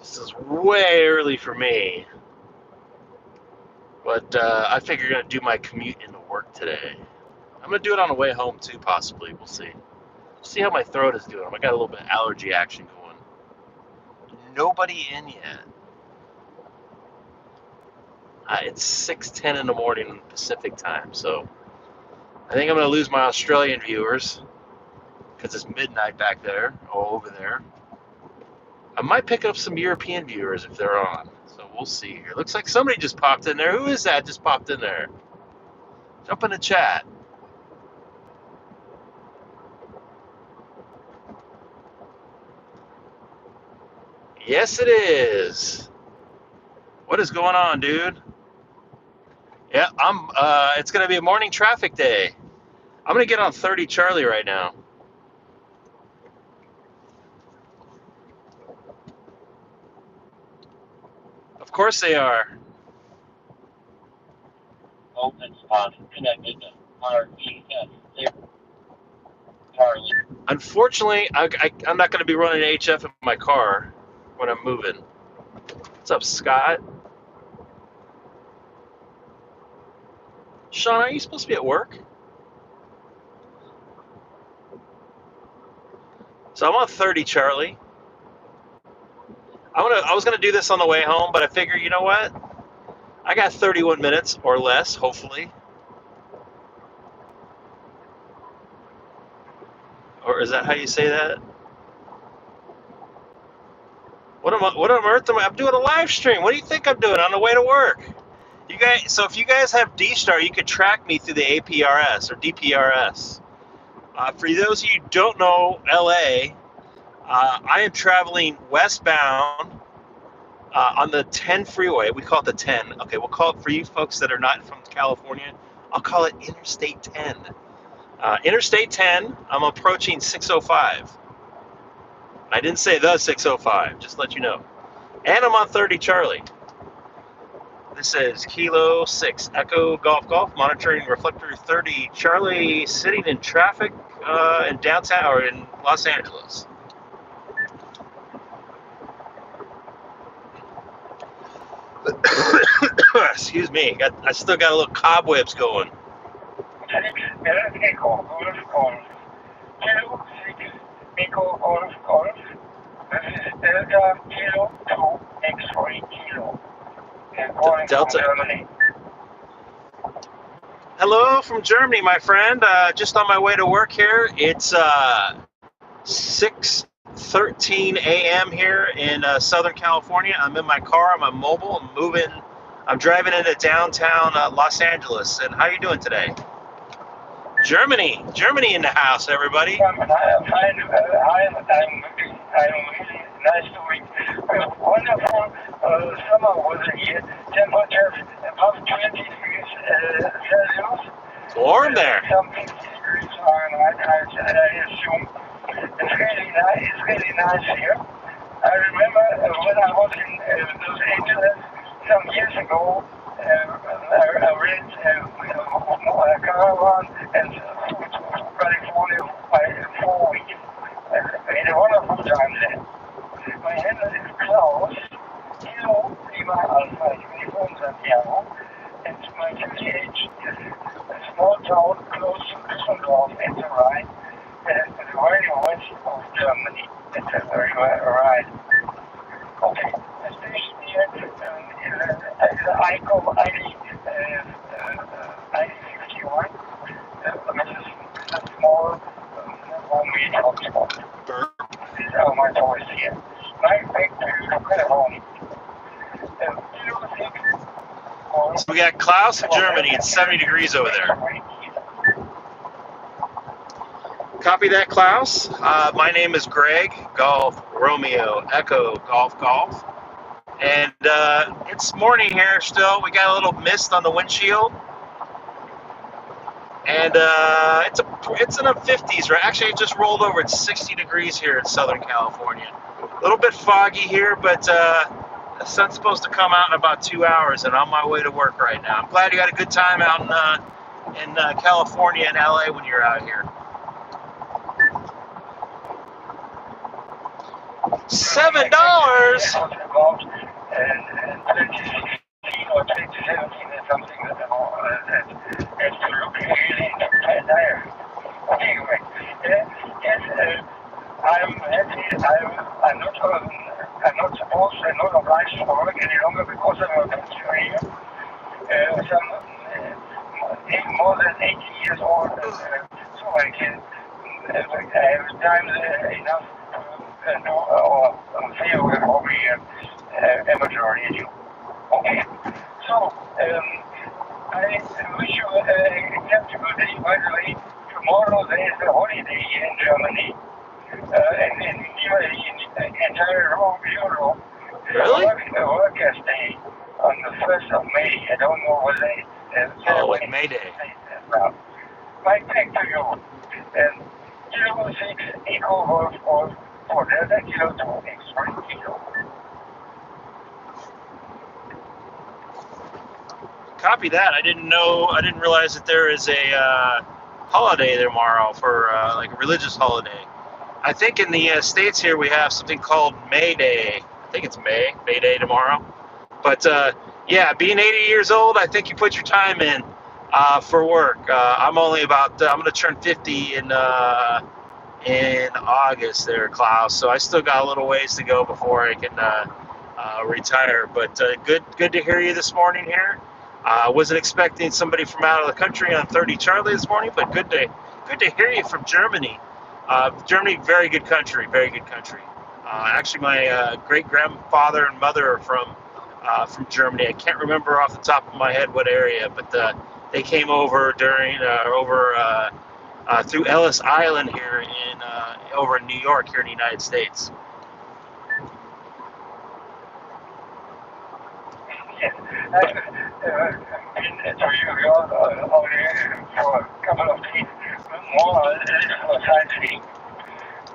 This is way early for me, but I figure I'm going to do my commute into work today. I'm going to do it on the way home too, possibly. We'll see. See how my throat is doing. I got a little bit of allergy action going. Nobody in yet. It's 6:10 in the morning Pacific time, so I think I'm going to lose my Australian viewers because it's midnight back there, or over there. I might pick up some European viewers if they're on, so we'll see here. Looks like somebody just popped in there. Who is that just popped in there? Jump in the chat. Yes, it is. What is going on, dude? Yeah, it's going to be a morning traffic day. I'm going to get on 30 Charlie right now. Of course they are. Unfortunately, I'm not going to be running HF in my car when I'm moving. What's up, Scott? Sean, are you supposed to be at work? So I'm on 30 Charlie. I was gonna do this on the way home, but I figure, you know what? I got 31 minutes or less, hopefully. Or is that how you say that? What on earth am I? I'm doing a live stream. What do you think I'm doing on the way to work? You guys, so if you guys have D-Star, you could track me through the APRS or DPRS. For those of you who don't know LA, I am traveling westbound on the 10 freeway. We call it the 10. Okay, we'll call it, for you folks that are not from California, I'll call it Interstate 10. Interstate 10, I'm approaching 605. I didn't say the 605, just to let you know. And I'm on 30 Charlie. This is Kilo 6 Echo Golf Golf, monitoring reflector 30 Charlie, sitting in traffic in downtown or in Los Angeles. Excuse me, I still got a little cobwebs going. Delta. Hello from Germany, my friend. Just on my way to work here. It's 6:13 a.m. here in Southern California. I'm in my car. I'm mobile. I'm moving. I'm driving into downtown Los Angeles. And how are you doing today? Germany in the house, everybody. I'm really nice to meet you. Wonderful summer weather here. Temperature above 20 degrees Celsius. It's warm there. Some 50 degrees Fahrenheit, I assume. It's really nice here. I remember when I was in Los Angeles some years ago, I rented a caravan and flew to California by 4 weeks. I had a wonderful time there. My handle is Klaus, Kilo Lima Alpha Uniform Santiago, and my village is a small town close to Düsseldorf at the Rhine, at the very west of Germany. It's a very right. Okay, the station here is the ICOM ID 51, which is a small homemade hotspot. These are my toys here. Right back to home. So we got Klaus in Germany. It's 70 degrees over there. Copy that, Klaus. My name is Greg, Golf Romeo Echo Golf Golf. And it's morning here still. We got a little mist on the windshield. And it's in the 50s, right? Actually, it just rolled over. It's 60 degrees here in Southern California. A little bit foggy here, but the sun's supposed to come out in about 2 hours, and I'm on my way to work right now. I'm glad you had a good time out in California and LA when you're out here. $7? About 2016 or 2017 or something that has to look really entire. Anyway, yes, I'm happy. I'm not supposed. I'm not obliged to work any longer because I'm a pensioner. More than 80 years old, so I can. I have time enough to do or say with hobby amateur radio. Okay, so I wish you a acceptable day. By the way, tomorrow there is a holiday in Germany, and in nearly the entire Europe. Really? A workers' day on the 1st of May. I don't know what they like May Day. Right back to you. Kilo 6 Echo Golf Golf for Delta Kilo 2 X-Ray Kilo. Copy that. I didn't realize that there is a holiday tomorrow for like a religious holiday. I think in the States here we have something called May Day. I think it's May Day tomorrow. But yeah, being 80 years old, I think you put your time in for work. I'm only about, I'm going to turn 50 in August there, Klaus. So I still got a little ways to go before I can retire. But good to hear you this morning here. I wasn't expecting somebody from out of the country on 30 Charlie this morning, but good to hear you from Germany. Germany, very good country, very good country. Actually, my great-grandfather and mother are from Germany. I can't remember off the top of my head what area, but they came over through Ellis Island here over in New York here in the United States. Yes, I've been to New York only for a couple of days, more or less for sightseeing.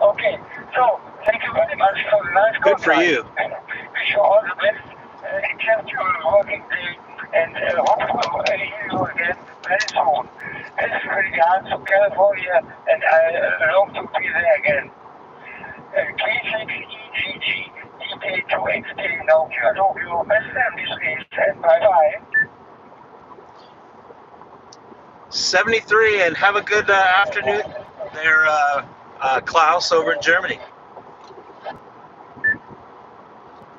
Okay, so thank you very much for the nice Good for you. Wish you all the best, except your working day, and hopefully I hear you again very soon. Best regards to California, and I long to be there again. K6EGG, DK2XT, now Kyoto View, best and this is, and bye-bye. 73, and have a good afternoon there, Klaus, over in Germany.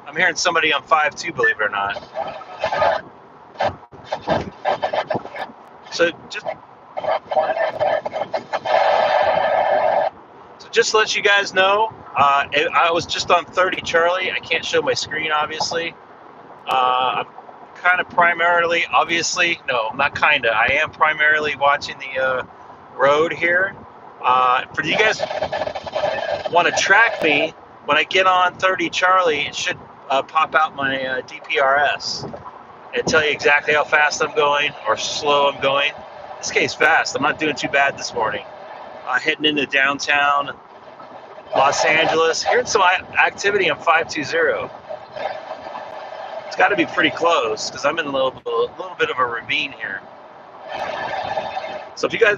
I'm hearing somebody on 5-2, believe it or not. So just to let you guys know, I was just on 30 Charlie. I can't show my screen, obviously. I'm kind of primarily, obviously, no, not kind of. I am primarily watching the road here. For you guys want to track me, when I get on 30 Charlie, it should pop out my DPRS and tell you exactly how fast I'm going or slow I'm going. In this case, fast. I'm not doing too bad this morning. Heading into downtown Los Angeles. Here's some activity on 520. It's got to be pretty close because I'm in a little bit of a ravine here. So if you guys,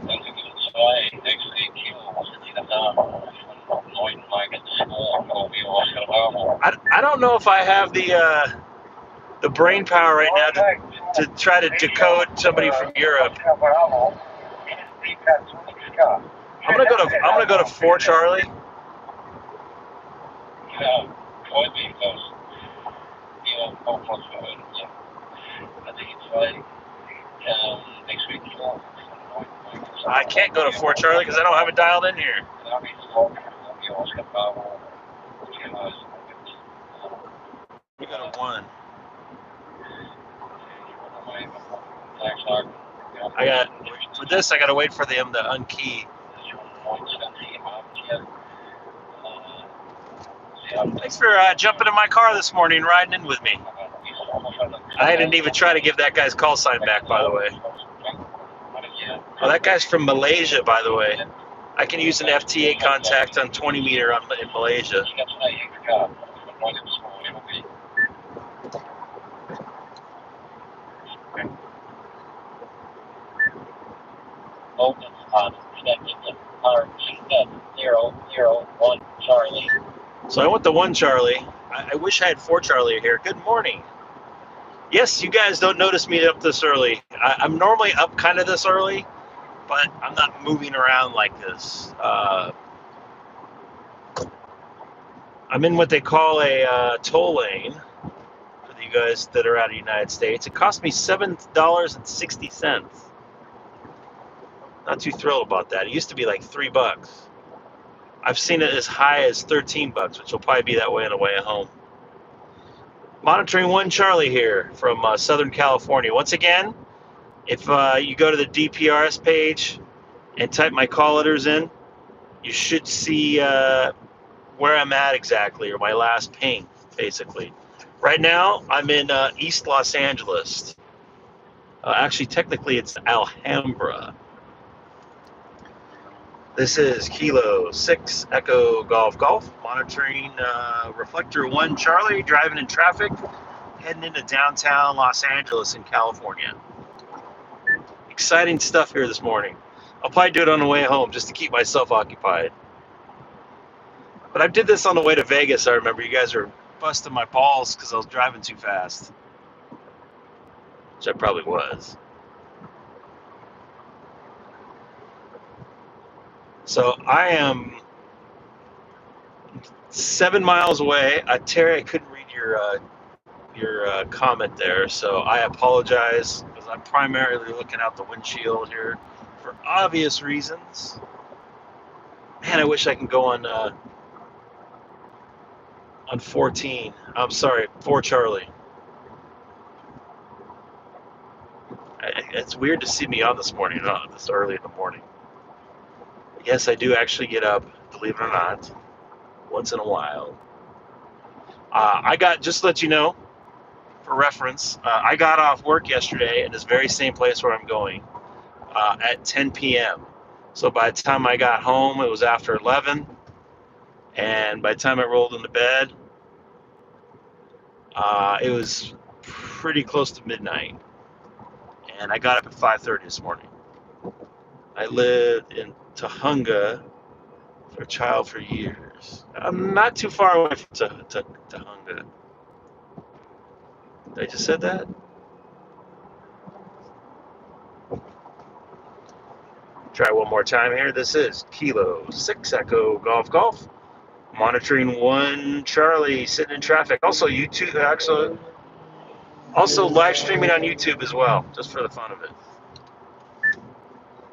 I don't know if I have the brain power right now to try to decode somebody from Europe. I'm gonna go to 4 Charlie. I can't go to 4 Charlie because I don't have it dialed in here. We go to 1. For this, I got to wait for them to unkey. Thanks for jumping in my car this morning, riding in with me. I didn't even try to give that guy's call sign back, by the way. Oh, that guy's from Malaysia, by the way. I can use an FTA contact on 20 meter in Malaysia. Open on 001 Charlie. So I went to one Charlie. I wish I had four Charlie here. Good morning. Yes, you guys don't notice me up this early. I'm normally up kind of this early, but I'm not moving around like this. I'm in what they call a toll lane for you guys that are out of the United States. It cost me $7.60. Not too thrilled about that. It used to be like $3. I've seen it as high as $13, which will probably be that way on the way home. Monitoring one Charlie here from Southern California. Once again, if you go to the DPRS page and type my call letters in, you should see where I'm at exactly, or my last ping, basically. Right now, I'm in East Los Angeles. Actually, technically, it's Alhambra. This is Kilo 6 Echo Golf Golf, monitoring Reflector 1 Charlie, driving in traffic, heading into downtown Los Angeles in California. Exciting stuff here this morning. I'll probably do it on the way home just to keep myself occupied. But I did this on the way to Vegas. I remember you guys were busting my balls because I was driving too fast, which I probably was. So I am 7 miles away. Terry, I couldn't read your comment there, so I apologize because I'm primarily looking out the windshield here for obvious reasons. Man, I wish I could go on 14. I'm sorry, 4 Charlie. It's weird to see me on this morning, this early in the morning. Yes, I do actually get up, believe it or not, once in a while. I got, just to let you know, for reference, I got off work yesterday in this very same place where I'm going at 10 p.m. So by the time I got home, it was after 11. And by the time I rolled into bed, it was pretty close to midnight. And I got up at 5:30 this morning. I lived in Tahunga for a child for years. I'm not too far away from Tahunga. I just said that? Try one more time here. This is Kilo 6 Echo Golf Golf. Monitoring one Charlie sitting in traffic. Also YouTube, actually, also live streaming on YouTube as well, just for the fun of it.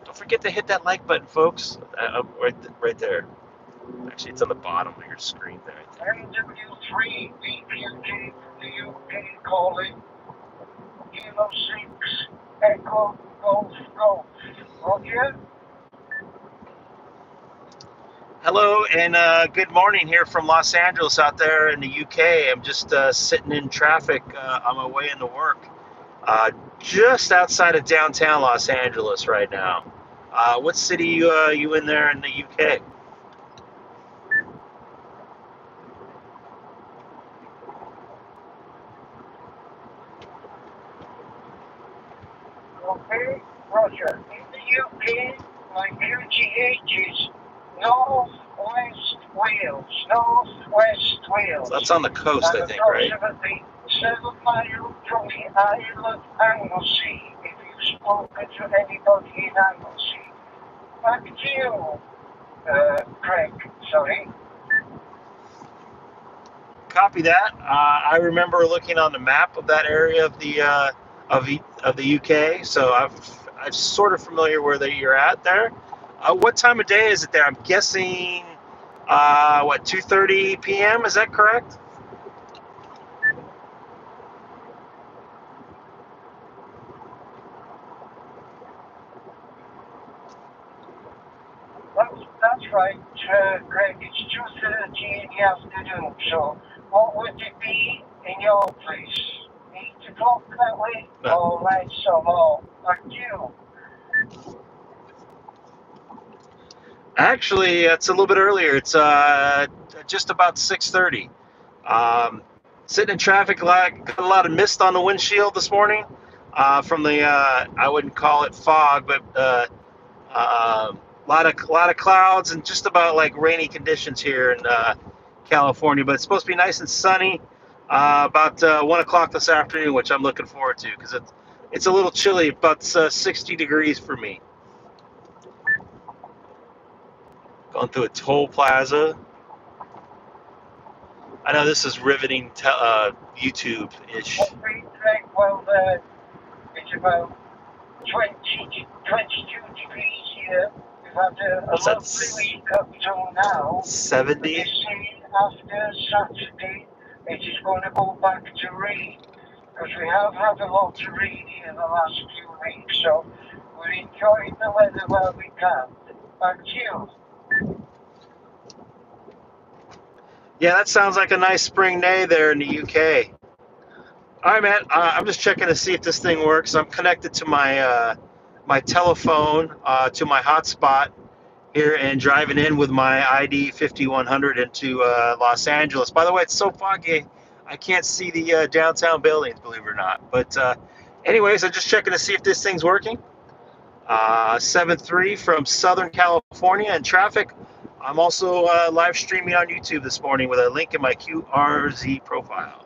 Don't forget to hit that like button, folks. Right there. Actually, it's on the bottom of your screen there. NW3 DPG from the UK calling. Kilo 6 Echo Golf Golf. Roger? Hello and good morning here from Los Angeles out there in the UK. I'm just sitting in traffic on my way into work, just outside of downtown Los Angeles right now. What city are you in there in the UK? Okay, Roger. In the UK, my QGH is Northwest Wales. Northwest Wales. So that's on the coast, I think, right? Approximately 7 miles from the Isle of Anglesey, if you've spoken to anybody in Anglesey. Back to you, Craig. Sorry. Copy that. I remember looking on the map of that area of the UK, so I'm sort of familiar where you're at there. What time of day is it there? I'm guessing 2:30 p.m. Is that correct? That's right, Greg. It's 2:30 in the afternoon. So, what would it be in your place? 8 o'clock that way? All right, so more. Back to you. Actually, it's a little bit earlier. It's just about 6:30. Sitting in traffic, got a lot of mist on the windshield this morning from the I wouldn't call it fog, but a lot of clouds and just about like rainy conditions here California, but it's supposed to be nice and sunny about 1 o'clock this afternoon, which I'm looking forward to because it's a little chilly, about 60 degrees for me. Going through a toll plaza. I know this is riveting YouTube-ish. Well, it's about 22 degrees here. We've had a lovely week up till now. 70? They say after Saturday it is going to go back to rain. Because we have had a lot of rain here the last few weeks, so we're enjoying the weather where we can. Back to you. Yeah, that sounds like a nice spring day there in the UK. All right, man. I'm just checking to see if this thing works. I'm connected to my my telephone to my hotspot here and driving in with my ID 5100 into Los Angeles. By the way, it's so foggy, I can't see the downtown buildings, believe it or not. But anyways, I'm just checking to see if this thing's working. 7-3 from Southern California in traffic. I'm also live streaming on YouTube this morning with a link in my QRZ profile.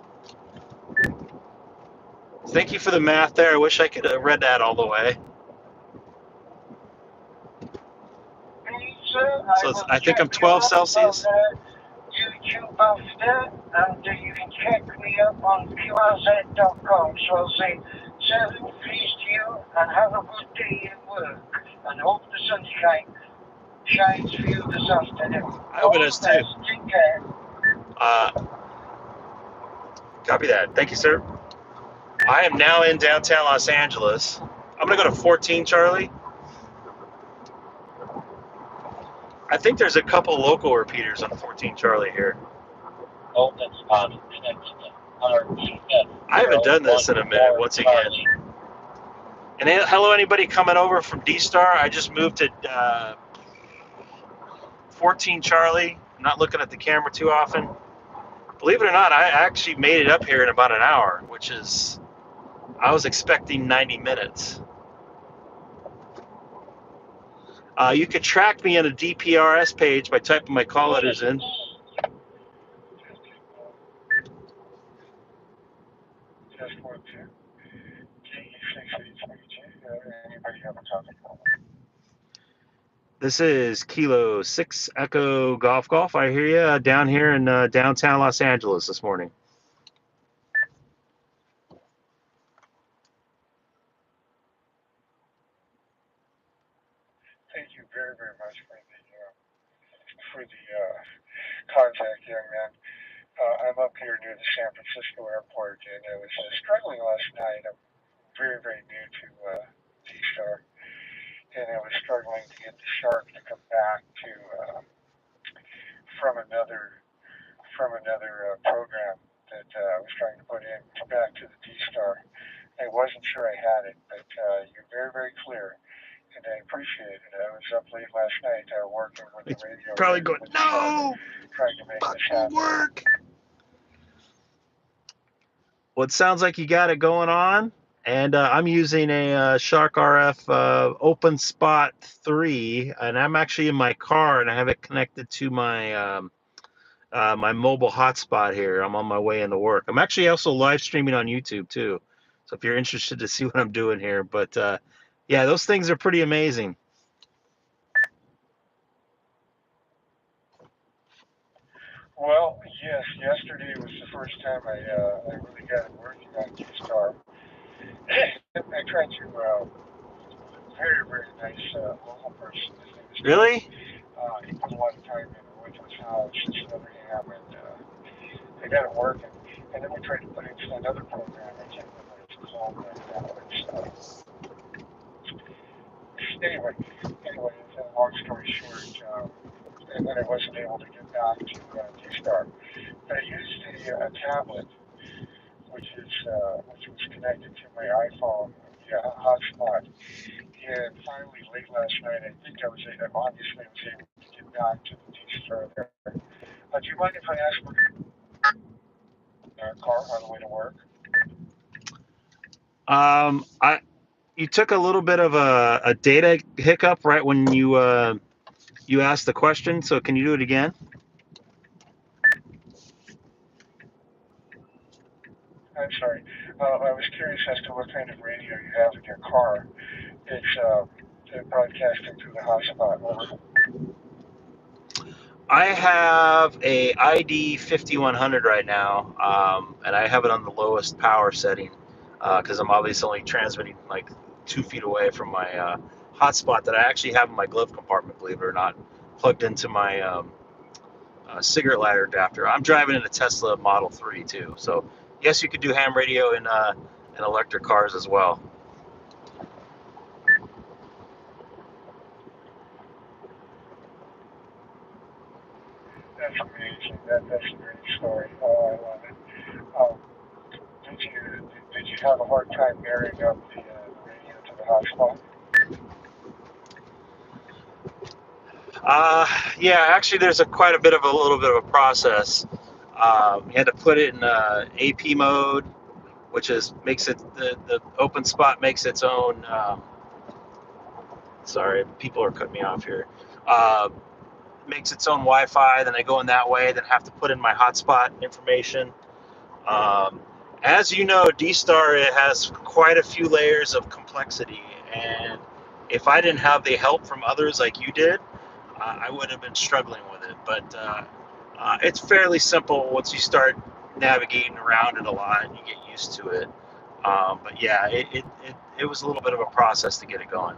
Thank you for the math there. I wish I could have read that all the way. So I think I'm 12 Celsius. YouTube after, and you can check me up on qrz.com. So I'll say 7 3 to you, and have a good day at work, and hope the sunshine shines for you this afternoon. I hope it does too. Take care. Copy that. Thank you, sir. I am now in downtown Los Angeles. I'm going to go to 14 Charlie. I think there's a couple local repeaters on 14 Charlie here. I haven't done this in a minute, once again. And hello, anybody coming over from D-Star. I just moved to 14 Charlie. I'm not looking at the camera too often. Believe it or not, I actually made it up here in about an hour, which is, I was expecting 90 minutes. You could track me on a DPRS page by typing my call letters in. This is Kilo 6 Echo Golf Golf. I hear you down here in downtown Los Angeles this morning. Thank you very, very much for the contact, young man. I'm up here near the San Francisco airport, and I was struggling last night. I'm very, very new to D-Star, and I was struggling to get the shark to come back to from another program that I was trying to put in back to the D-Star. I wasn't sure I had it, but you're very, very clear, and I appreciate it. I was up late last night working with the radio. Probably going, no! Trying to make this happen. Work! Well, it sounds like you got it going on, and I'm using a Shark RF Open Spot 3, and I'm actually in my car, and I have it connected to my my mobile hotspot here. I'm on my way into work. I'm actually also live streaming on YouTube too, so if you're interested to see what I'm doing here. But yeah, those things are pretty amazing. Well, yes, yesterday was the first time I really got it working on D-Star. I tried to, very, very nice local person. Really? He put a lot of time into it with his house and another ham, and they got it working. And then we tried to put in another program. I can't remember what it's called right now. Anyway, long story short, and then I wasn't able to get back to D-Star. But I used a tablet, which was connected to my iPhone via hotspot. And finally, late last night, I think I was obviously able to get back to the D-Star there. Do you mind if I ask for your car on the way to work? You took a little bit of a data hiccup right when you asked the question. So can you do it again? I'm sorry. I was curious as to what kind of radio you have in your car. It's broadcasting through the hotspot. Over. I have a ID 5100 right now, and I have it on the lowest power setting because I'm obviously only transmitting like 2 feet away from my hotspot that I actually have in my glove compartment, believe it or not, plugged into my cigarette lighter adapter. I'm driving in a Tesla Model 3 too, so yes, you could do ham radio in electric cars as well. That's amazing. That's a great story. Oh, I love it. Um, did you have a hard time marrying up the radio to the hotspot? Yeah, actually, there's quite a little bit of a process. You had to put it in AP mode, which is makes it the open spot makes its own. Sorry, people are cutting me off here. Uh, Makes its own Wi-Fi. Then I go in that way. Then have to put in my hotspot information. Um, as you know, D-Star has quite a few layers of complexity, and if I didn't have the help from others like you did, I would have been struggling with it. But it's fairly simple once you start navigating around it a lot and you get used to it. But yeah, it was a little bit of a process to get it going.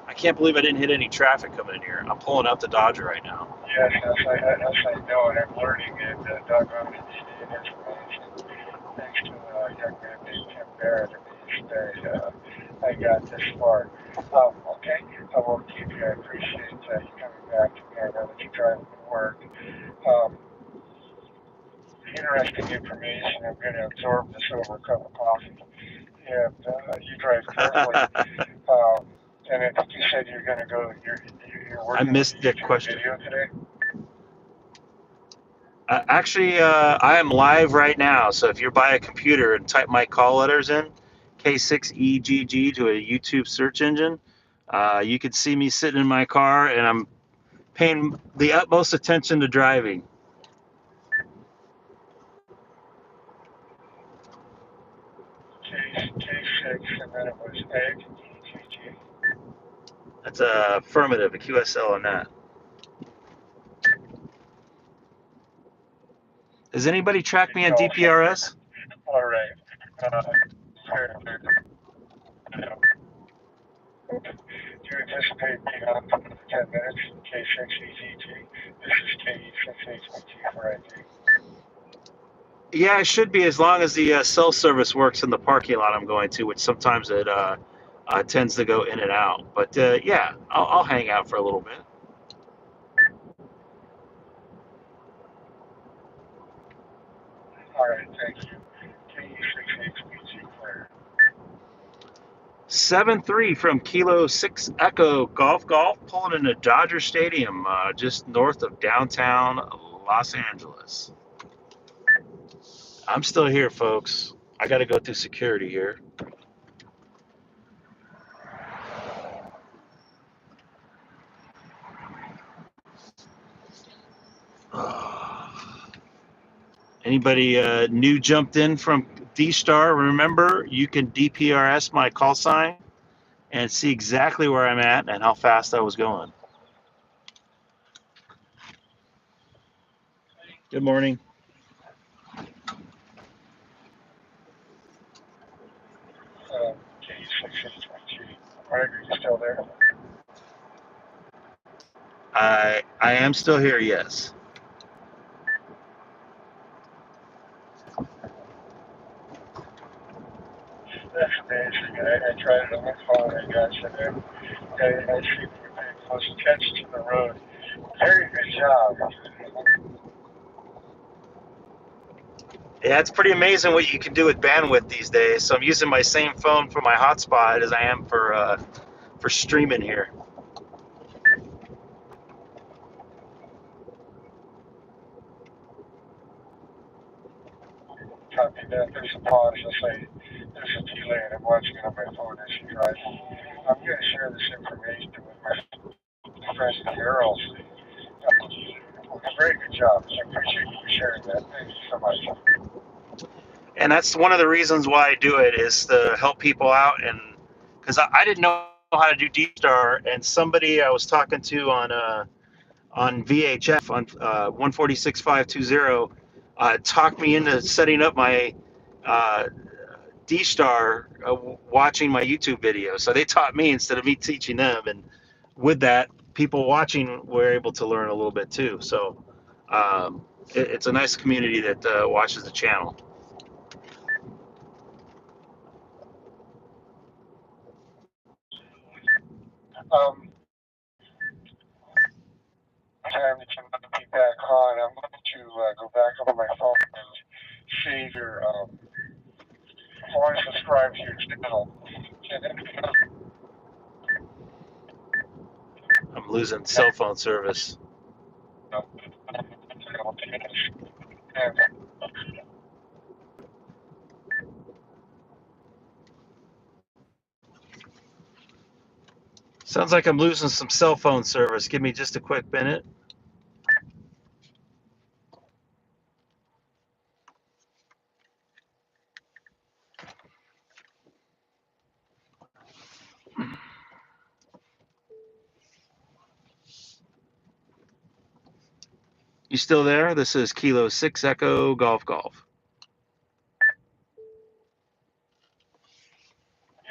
I can't believe I didn't hit any traffic coming in here. I'm pulling up the Dodger right now. Yes, as I know, and I'm learning it. Doggone it, it is amazing. Thanks to a young man named Tim Barrett in the East Bay, I got this far. Okay, I won't keep you. I appreciate you coming back to me. I know that you're driving to work. Um, Interesting information. I'm going to absorb this over a cup of coffee. And you drive carefully. And I think you said you're going to go. You're I working with missed a the YouTube question. video today. Actually, I am live right now. So if you're by a computer and type my call letters in, K6EGG to a YouTube search engine, you can see me sitting in my car and I'm paying the utmost attention to driving. K6, and then it was egg, EGG. That's a affirmative, a QSL on that. Does anybody track me on DPRS? All right. Fair, fair. Do you anticipate being on for 10 minutes? K6EGG. This is K6HEGG for ID. Yeah, it should be as long as the cell service works in the parking lot I'm going to, which sometimes it tends to go in and out. But yeah, I'll hang out for a little bit. All right, thank you. K6HEGG clear. 7-3 from Kilo 6 Echo Golf, pulling into Dodger Stadium, just north of downtown Los Angeles. I'm still here, folks. I got to go through security here. Anybody new jumped in from D-Star? Remember, you can DPRS my call sign and see exactly where I'm at and how fast I was going. Good morning. K6HEGG. Greg, are you still there? I am still here, yes. That's amazing. I tried it on my phone. I got you there. I see that you're paying close attention to the road. Very good job. Yeah, it's pretty amazing what you can do with bandwidth these days. So I'm using my same phone for my hotspot as I am for streaming here. Copy that. There's a pause. I'll say there's a delay, and I'm watching it on my phone as you drive. I'm going to share this information with my friends and girls. Very good job. I appreciate you sharing. sharing that. Thank you so much. And that's one of the reasons why I do it, is to help people out. And because I didn't know how to do D-Star, and somebody I was talking to on VHF on 146.520 talked me into setting up my D-Star watching my YouTube video. So they taught me instead of me teaching them, and with that, people watching were able to learn a little bit too. So it's a nice community that watches the channel. Time that you might be back on, I'm going to go back over my phone and save your, I want to subscribe to your channel. I'm losing cell phone service. And Sounds like I'm losing some cell phone service. Give me just a quick minute. You still there? This is Kilo 6 Echo Golf Golf.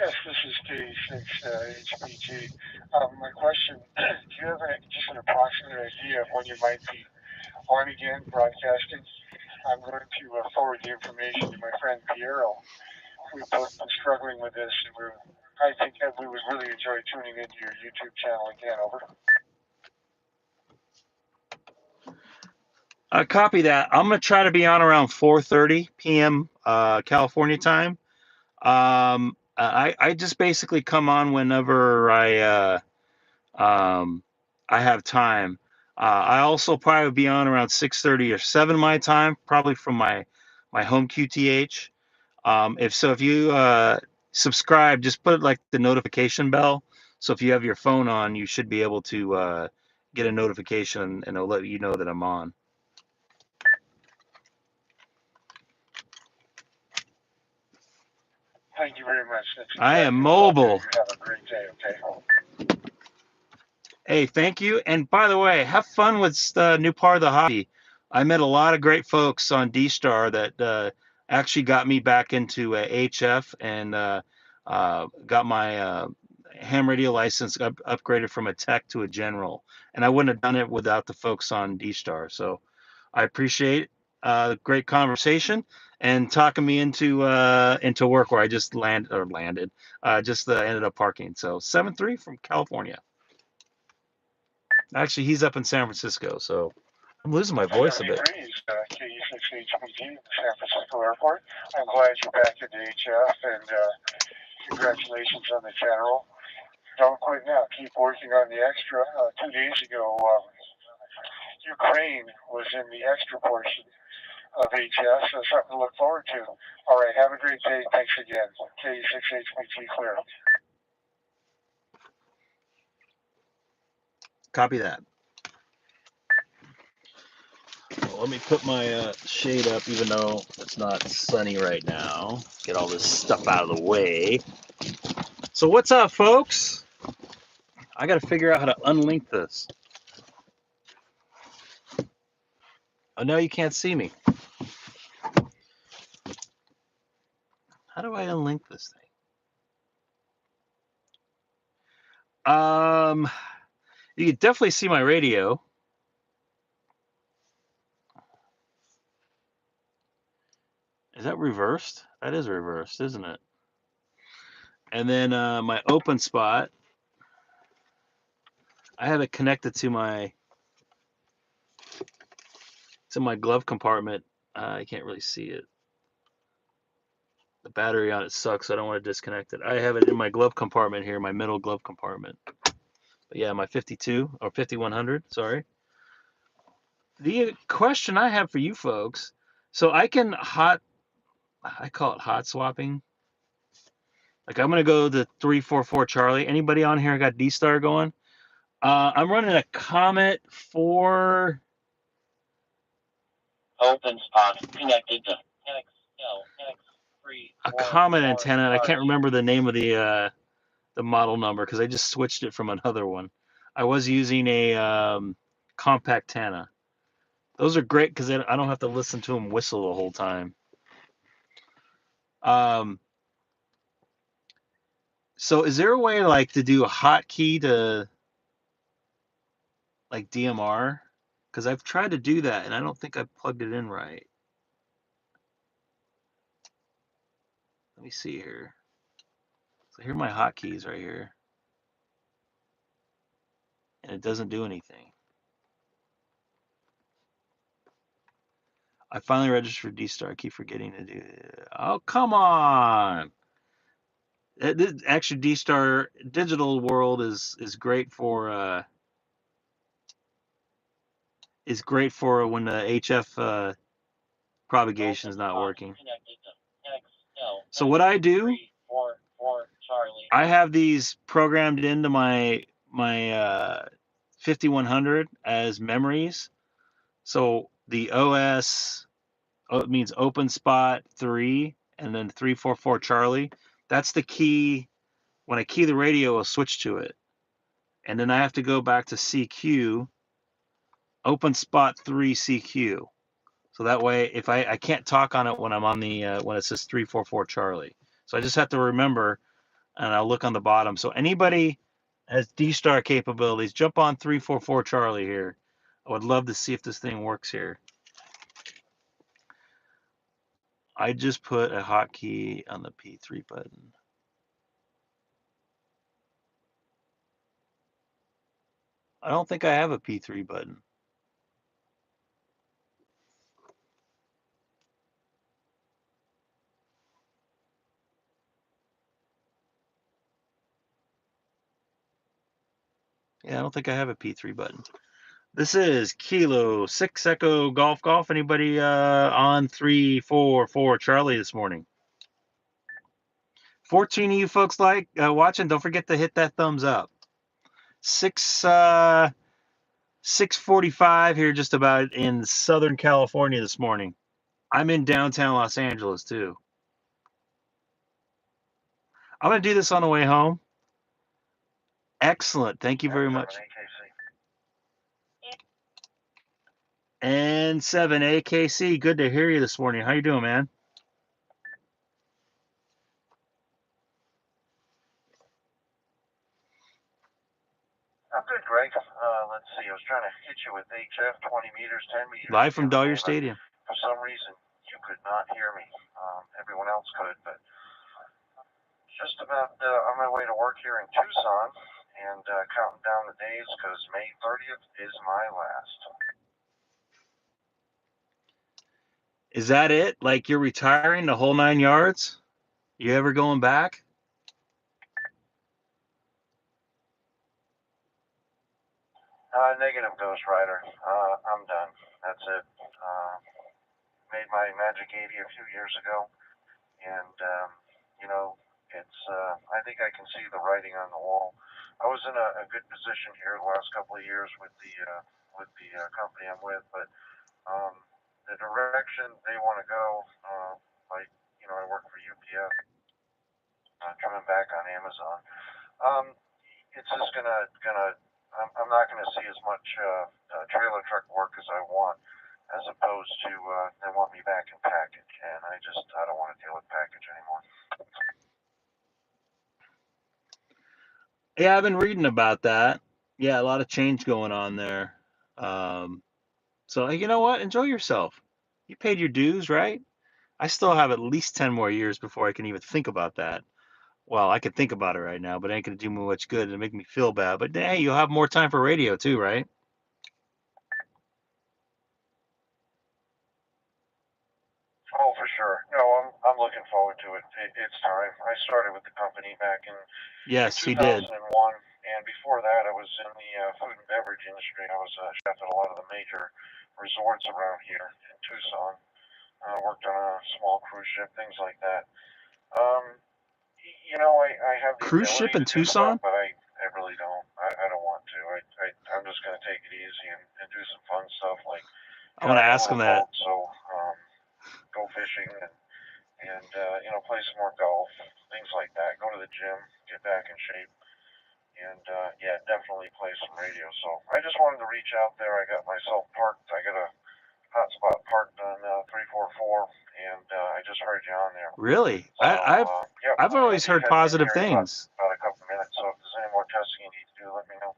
yes, this is K6EGG. My question, do you have just an approximate idea of when you might be on again broadcasting? I'm going to forward the information to my friend Piero. We've both been struggling with this, and I think that we would really enjoy tuning into your YouTube channel again. Over. Copy that. I'm going to try to be on around 4:30 p.m. California time. I just basically come on whenever I have time. I also probably be on around 6:30 or 7 my time, probably from my home QTH. If you subscribe, just put like the notification bell. So if you have your phone on, you should be able to get a notification, and it'll let you know that I'm on. Thank you very much. I am mobile. You have a great day, okay? Hey, thank you. And by the way, have fun with the new part of the hobby. I met a lot of great folks on D-Star that actually got me back into HF, and got my ham radio license upgraded from a tech to a general. And I wouldn't have done it without the folks on D-Star. So I appreciate the great conversation and talking me into work where I just landed. Ended up parking. So 7-3 from California. Actually, he's up in San Francisco, so I'm losing my voice a bit. K6EGG, San Francisco Airport. I'm glad you're back at HF, and congratulations on the general. Don't quit now. Keep working on the extra. 2 days ago, Ukraine was in the extra portion of HF, so something to look forward to. All right, have a great day. Thanks again. K6HBG clear. Copy that. Well, let me put my shade up, even though it's not sunny right now. Get all this stuff out of the way. So what's up, folks? I got to figure out how to unlink this. Oh, no, you can't see me. How do I unlink this thing? You can definitely see my radio. Is that reversed? That is reversed, isn't it? And then my open spot, I have it connected to my glove compartment. I can't really see it. The battery on it sucks, so I don't want to disconnect it. I have it in my glove compartment here, my middle glove compartment. But yeah, my 52 or 5100, sorry. The question I have for you folks, so I can I call it hot swapping. Like I'm gonna go to 344 Charlie. Anybody on here got D-Star going? I'm running a Comet 4. Open spot connected to NX3. A common antenna. I can't remember the name of the model number because I just switched it from another one. I was using a compact antenna. Those are great because I don't have to listen to them whistle the whole time. So is there a way like to do a hotkey to like DMR? Because I've tried to do that and I don't think I plugged it in right. Let me see here. So here are my hotkeys right here. And it doesn't do anything. I finally registered for D-Star. I keep forgetting to do it. Oh, come on. Actually, D-Star Digital World is great for when the HF propagation is not working. So what I do, I have these programmed into my 5100 as memories. So the OS, it means open spot 3 and then 344 Charlie. That's the key. When I key the radio, I'll switch to it. And then I have to go back to CQ, open spot 3 CQ. So that way, if I can't talk on it when I'm on the when it says 344 Charlie. So I just have to remember, and I'll look on the bottom. So anybody has D-Star capabilities, jump on 344 Charlie here. I would love to see if this thing works here. I just put a hotkey on the P3 button. I don't think I have a P3 button. Yeah, I don't think I have a P3 button. This is Kilo 6 Echo Golf. Anybody on 344 Charlie this morning? 14 of you folks watching. Don't forget to hit that thumbs up. 6:45 here, just about in Southern California this morning. I'm in downtown Los Angeles too. I'm gonna do this on the way home. Excellent. Thank you very much. And 7 AKC. Good to hear you this morning. How you doing, man? I'm good, Greg. Let's see. I was trying to hit you with HF 20 meters, 10 meters. Live from Dahlia Stadium. For some reason, you could not hear me. Everyone else could, but just about on my way to work here in Tucson and counting down the days because May 30th is my last. Is that it? Like you're retiring the whole 9 yards? You ever going back? Negative, Ghost Rider. I'm done. That's it. Made my Magic 80 a few years ago, and it's. I think I can see the writing on the wall. I was in a good position here the last couple of years with the company I'm with, but the direction they want to go, I work for UPS, coming back on Amazon. It's just gonna. I'm not going to see as much trailer truck work as I want, as opposed to they want me back in package, and I don't want to deal with package anymore. Yeah, I've been reading about that. Yeah, a lot of change going on there. So you know what? Enjoy yourself. You paid your dues, right? I still have at least 10 more years before I can even think about that. Well, I could think about it right now, but it ain't going to do me much good and make me feel bad. But hey, you'll have more time for radio too, right? Oh, for sure. No, I'm looking forward to it. It's time. I started with the company back in 2001, and before that, I was in the food and beverage industry. I was a chef at a lot of the major resorts around here in Tucson. Worked on a small cruise ship, things like that. I have the cruise ship in Tucson, but I really don't. I don't want to. I'm just going to take it easy and do some fun stuff like. I want to ask him that. So play some more golf, things like that. Go to the gym, get back in shape, and definitely play some radio. So I just wanted to reach out there. I got myself parked. I got a hotspot parked on 344, and I just heard you on there. Really? So I've always heard positive things. About a couple minutes. So if there's any more testing you need to do, let me know.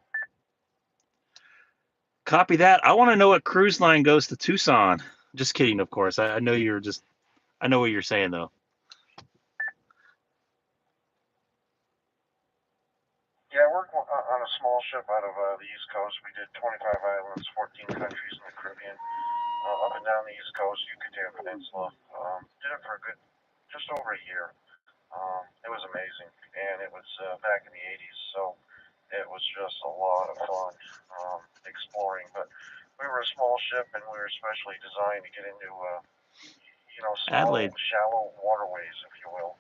Copy that. I want to know what cruise line goes to Tucson. Just kidding, of course. I know you're just. I know what you're saying though. Yeah, we're on a small ship out of the East Coast. We did 25 islands, 14 countries in the Caribbean, up and down the East Coast, Yucatan Peninsula. Did it for just over a year. It was amazing, and it was back in the 80s, so it was just a lot of fun exploring. But we were a small ship, and we were specially designed to get into small, shallow waterways, if you will.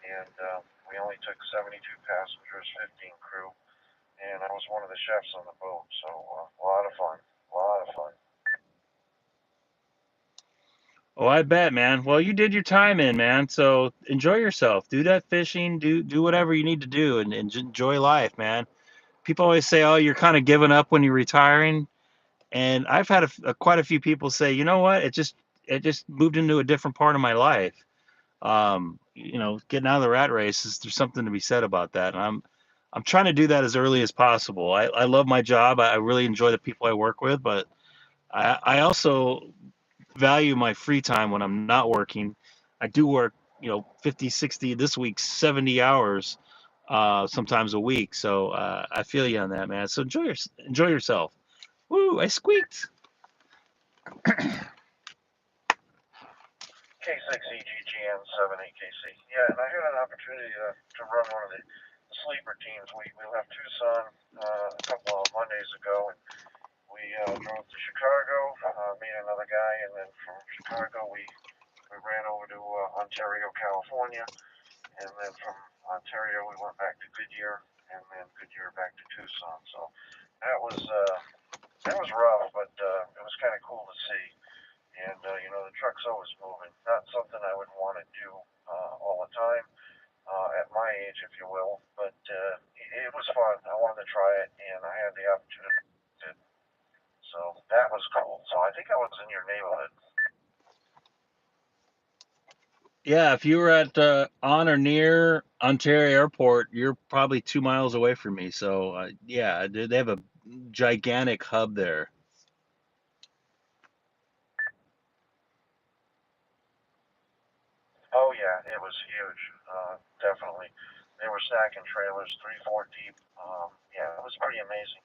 And we only took 72 passengers, 15 crew, and I was one of the chefs on the boat. So a lot of fun, a lot of fun. Oh, I bet, man. Well, you did your time in, man. So enjoy yourself. Do that fishing. Do whatever you need to do, and enjoy life, man. People always say, "Oh, you're kind of giving up when you're retiring," and I've had quite a few people say, "You know what? It just moved into a different part of my life." Getting out of the rat race there's something to be said about that, and I'm trying to do that as early as possible. I love my job. I really enjoy the people I work with, but I also value my free time when I'm not working. I do work, 50, 60, this week 70 hours, sometimes a week. So I feel you on that, man. So enjoy yourself. Woo! I squeaked. K6EGG 78KC. Yeah, and I had an opportunity to run one of the sleeper teams. We left Tucson a couple of Mondays ago, and we drove to Chicago, met another guy, and then from Chicago we ran over to Ontario, California, and then from Ontario we went back to Goodyear, and then Goodyear back to Tucson. So that was rough, but it was kind of cool to see. And the truck's always moving. Not something I would want to do all the time at my age, if you will. But it was fun. I wanted to try it, and I had the opportunity to. So that was cool. So I think I was in your neighborhood. Yeah, if you were at on or near Ontario Airport, you're probably 2 miles away from me. So yeah, they have a gigantic hub there. Oh yeah, it was huge. Definitely, they were stacking trailers 3-4 deep. Yeah, it was pretty amazing.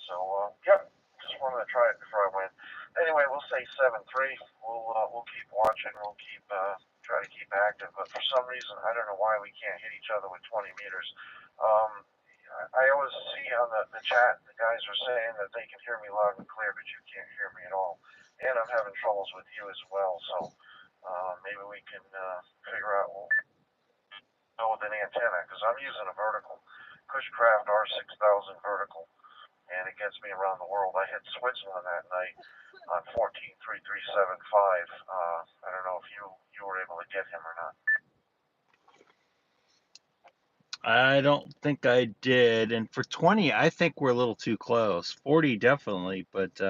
So just wanted to try it before I went. Anyway, we'll say 7-3. We'll keep watching. We'll keep try to keep active. But for some reason, I don't know why we can't hit each other with 20 meters. I always see on the chat the guys are saying that they can hear me loud and clear, but you can't hear me at all. And I'm having troubles with you as well. So maybe we can figure out with an antenna, because I'm using a vertical Cushcraft R6000 vertical, and it gets me around the world. I hit Switzerland that night on 14.3375. I don't know if you were able to get him or not. I don't think I did. And for 20, I think we're a little too close. 40 definitely, but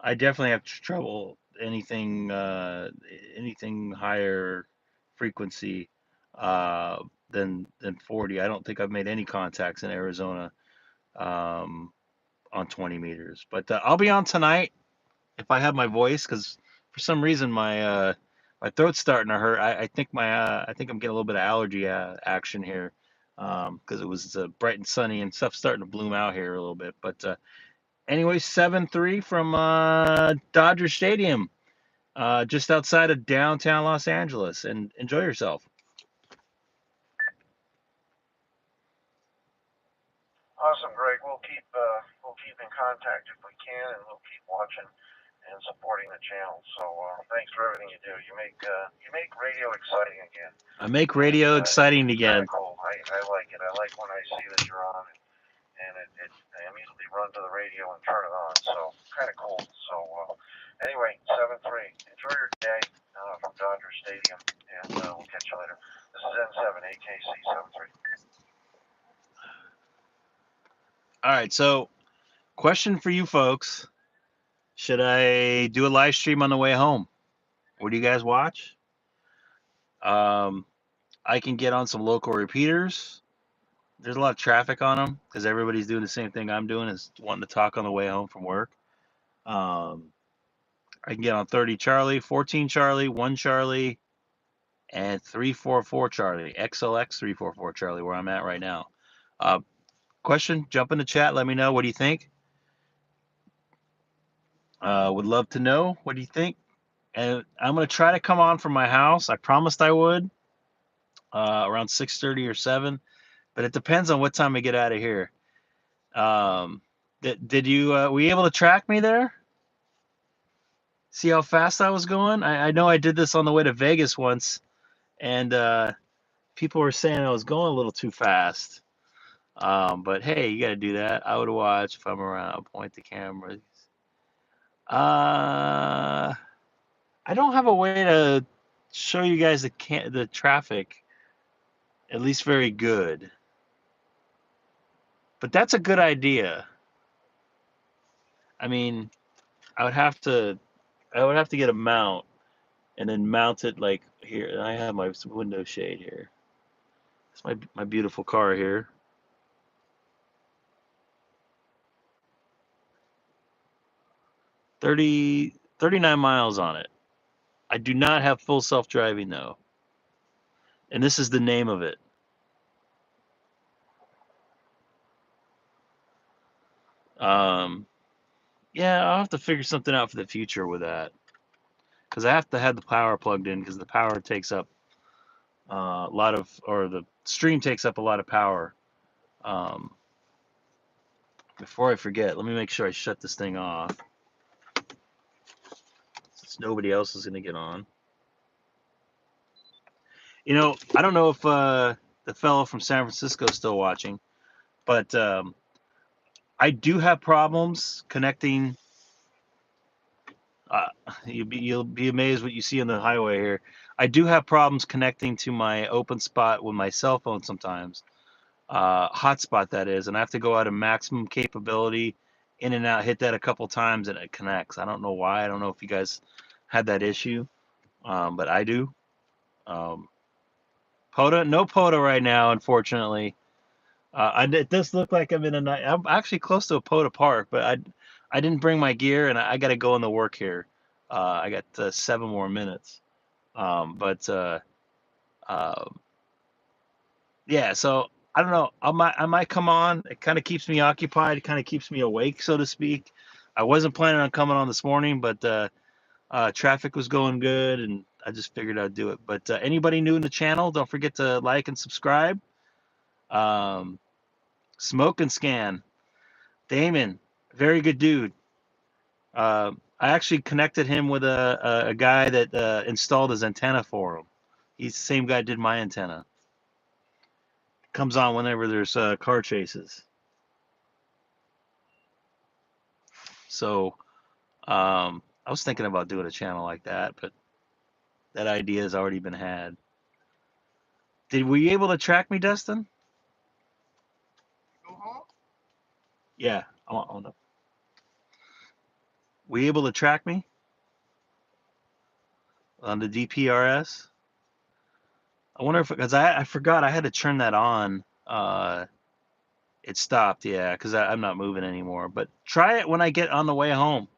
I definitely have trouble anything higher frequency than 40. I don't think I've made any contacts in Arizona on 20 meters. But I'll be on tonight if I have my voice, because for some reason my throat's starting to hurt. I think I think I'm getting a little bit of allergy action here, because it was bright and sunny and stuff starting to bloom out here a little bit. But anyway, 7-3 from Dodger Stadium, just outside of downtown Los Angeles, and enjoy yourself. Awesome, Greg. We'll keep in contact if we can, and we'll keep watching and supporting the channel. So thanks for everything you do. You make radio exciting again. I make radio exciting again. Cool. I like it. I like when I see that you're on, and it I immediately run to the radio and turn it on. So kind of cool. So anyway, 7-3. Enjoy your day from Dodger Stadium, and we'll catch you later. This is N7 AKC 7-3. All right, so question for you folks. Should I do a live stream on the way home? What do you guys watch? I can get on some local repeaters. There's a lot of traffic on them because everybody's doing the same thing I'm doing, is wanting to talk on the way home from work. I can get on 30 Charlie, 14 Charlie, 1 Charlie, and 344 Charlie, XLX 344 Charlie, where I'm at right now. Question, jump in the chat, let me know. What do you think? Would love to know. What do you think? And I'm going to try to come on from my house. I promised I would around 6:30 or 7, but it depends on what time I get out of here. Did you, were you able to track me there? See how fast I was going? I know I did this on the way to Vegas once, and people were saying I was going a little too fast. But hey, you got to do that. I would watch if I'm around. Point the cameras. I don't have a way to show you guys the traffic, at least very good. But that's a good idea. I mean, I would have to get a mount and then mount it like here. And I have my window shade here. It's my beautiful car here. 39 miles on it. I do not have full self-driving though. And this is the name of it. Yeah, I'll have to figure something out for the future with that. Because I have to have the power plugged in, because the power takes up a lot of, or the stream takes up a lot of power. Before I forget, let me make sure I shut this thing off, since nobody else is going to get on. You know, I don't know if the fellow from San Francisco is still watching, but I do have problems connecting. You'll be amazed what you see on the highway here. I do have problems connecting to my open spot with my cell phone sometimes. Hotspot, that is, and I have to go out of maximum capability, in and out, hit that a couple times, and it connects. I don't know why. I don't know if you guys had that issue, but I do. POTA, no POTA right now, unfortunately. It does look like I'm actually close to a POTA park, but I didn't bring my gear, and I got to go in the work here. I got 7 more minutes. Yeah, so I don't know. I might come on. It kind of keeps me occupied. It kind of keeps me awake, so to speak. I wasn't planning on coming on this morning, but traffic was going good, and I just figured I'd do it. But anybody new in the channel, don't forget to like and subscribe. Smoke and Scan. Damon, very good dude. I actually connected him with a guy that installed his antenna for him. He's the same guy that did my antenna. Comes on whenever there's car chases. So I was thinking about doing a channel like that, but that idea has already been had. Were you able to track me, Dustin? Yeah. Oh, no. Were you able to track me on the DPRS? I wonder if, because I forgot I had to turn that on. It stopped, yeah, because I'm not moving anymore. But try it when I get on the way home.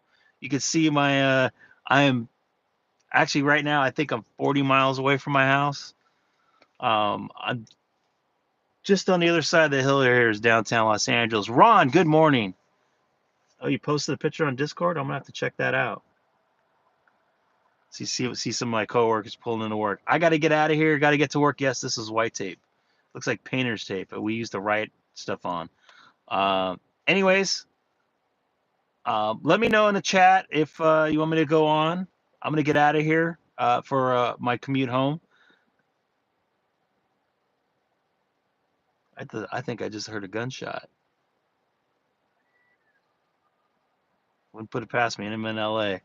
You can see my, I am actually right now, I think I'm 40 miles away from my house. I'm just on the other side of the hill here is downtown Los Angeles. Ron, good morning. Oh, you posted a picture on Discord? I'm going to have to check that out. See some of my coworkers pulling into work. I got to get out of here. Got to get to work. Yes, this is white tape. Looks like painter's tape, but we used to write stuff on. Anyways, let me know in the chat if you want me to go on. I'm going to get out of here for my commute home. I think I just heard a gunshot. Wouldn't put it past me, and I'm in LA.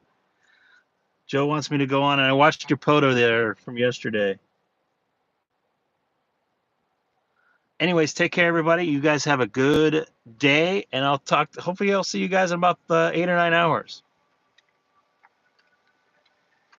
Joe wants me to go on, and I watched your photo there from yesterday. Anyways, take care, everybody. You guys have a good day, and hopefully I'll see you guys in about 8 or 9 hours.